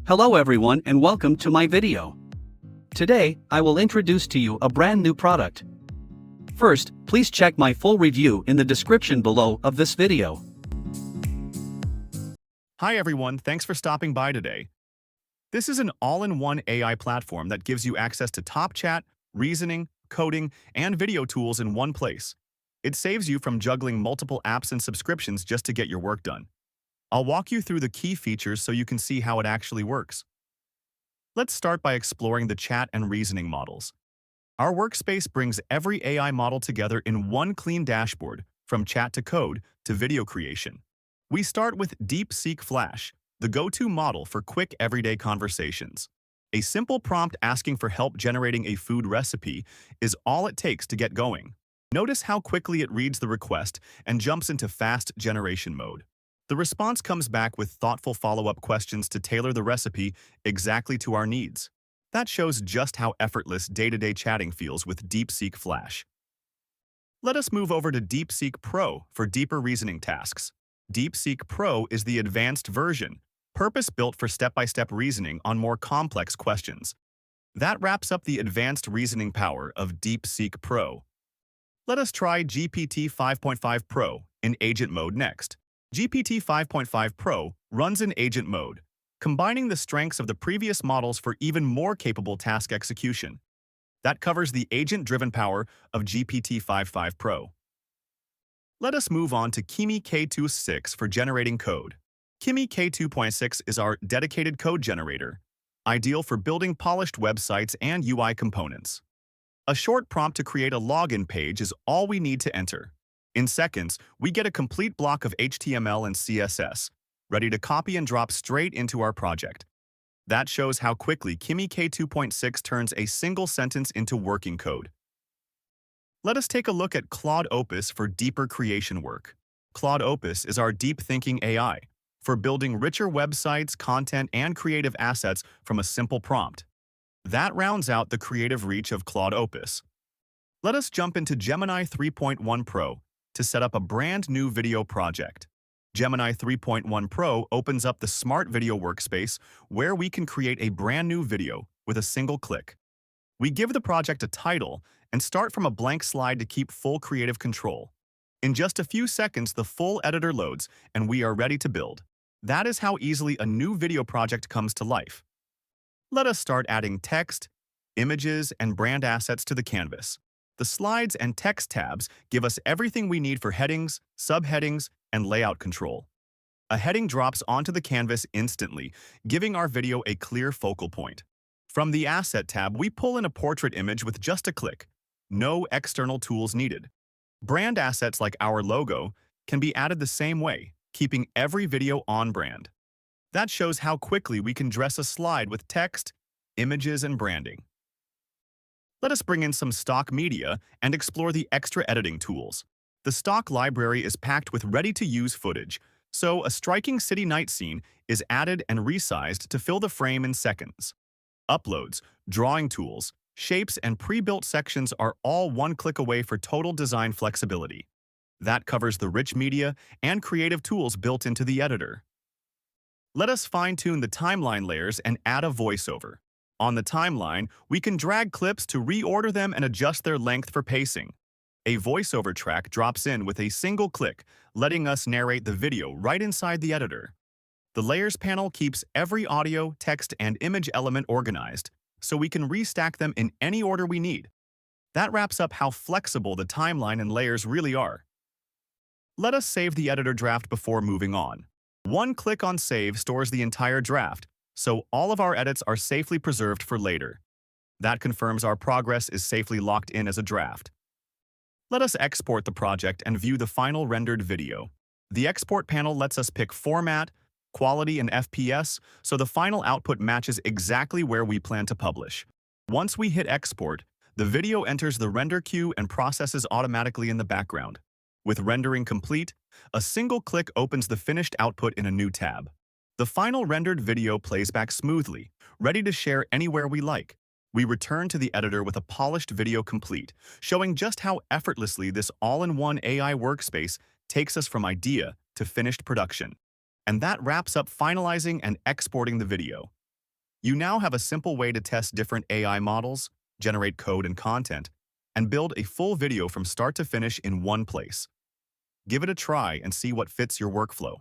Hello everyone and welcome to my video. Today, I will introduce to you a brand new product. First, please check my full review in the description below of this video. Hi everyone, thanks for stopping by today. This is an all-in-one AI platform that gives you access to top chat, reasoning, coding, and video tools in one place. It saves you from juggling multiple apps and subscriptions just to get your work done. I'll walk you through the key features so you can see how it actually works. Let's start by exploring the chat and reasoning models. Our workspace brings every AI model together in one clean dashboard, from chat to code to video creation. We start with DeepSeek Flash, the go-to model for quick everyday conversations. A simple prompt asking for help generating a food recipe is all it takes to get going. Notice how quickly it reads the request and jumps into fast generation mode. The response comes back with thoughtful follow-up questions to tailor the recipe exactly to our needs. That shows just how effortless day-to-day chatting feels with DeepSeek Flash. Let us move over to DeepSeek Pro for deeper reasoning tasks. DeepSeek Pro is the advanced version, purpose-built for step-by-step reasoning on more complex questions. That wraps up the advanced reasoning power of DeepSeek Pro. Let us try GPT 5.5 Pro in agent mode next. GPT 5.5 Pro runs in agent mode, combining the strengths of the previous models for even more capable task execution. That covers the agent-driven power of GPT 5.5 Pro. Let us move on to Kimi K2.6 for generating code. Kimi K2.6 is our dedicated code generator, ideal for building polished websites and UI components. A short prompt to create a login page is all we need to enter. In seconds, we get a complete block of HTML and CSS, ready to copy and drop straight into our project. That shows how quickly Kimi K2.6 turns a single sentence into working code. Let us take a look at Claude Opus for deeper creation work. Claude Opus is our deep thinking AI for building richer websites, content, and creative assets from a simple prompt. That rounds out the creative reach of Claude Opus. Let us jump into Gemini 3.1 Pro to set up a brand new video project. Gemini 3.1 Pro opens up the smart video workspace where we can create a brand new video with a single click. We give the project a title and start from a blank slide to keep full creative control. In just a few seconds, the full editor loads and we are ready to build. That is how easily a new video project comes to life. Let us start adding text, images, and brand assets to the canvas. The slides and text tabs give us everything we need for headings, subheadings, and layout control. A heading drops onto the canvas instantly, giving our video a clear focal point. From the Asset tab, we pull in a portrait image with just a click. No external tools needed. Brand assets like our logo can be added the same way, keeping every video on brand. That shows how quickly we can dress a slide with text, images, and branding. Let us bring in some stock media and explore the extra editing tools. The stock library is packed with ready-to-use footage, so a striking city night scene is added and resized to fill the frame in seconds. Uploads, drawing tools, shapes, and pre-built sections are all one click away for total design flexibility. That covers the rich media and creative tools built into the editor. Let us fine-tune the timeline layers and add a voiceover. On the timeline, we can drag clips to reorder them and adjust their length for pacing. A voiceover track drops in with a single click, letting us narrate the video right inside the editor. The Layers panel keeps every audio, text, and image element organized, so we can restack them in any order we need. That wraps up how flexible the timeline and layers really are. Let us save the editor draft before moving on. One click on Save stores the entire draft, so all of our edits are safely preserved for later. That confirms our progress is safely locked in as a draft. Let us export the project and view the final rendered video. The Export panel lets us pick format, quality, and FPS, so the final output matches exactly where we plan to publish. Once we hit Export, the video enters the render queue and processes automatically in the background. With rendering complete, a single click opens the finished output in a new tab. The final rendered video plays back smoothly, ready to share anywhere we like. We return to the editor with a polished video complete, showing just how effortlessly this all-in-one AI workspace takes us from idea to finished production. And that wraps up finalizing and exporting the video. You now have a simple way to test different AI models, generate code and content, and build a full video from start to finish in one place. Give it a try and see what fits your workflow.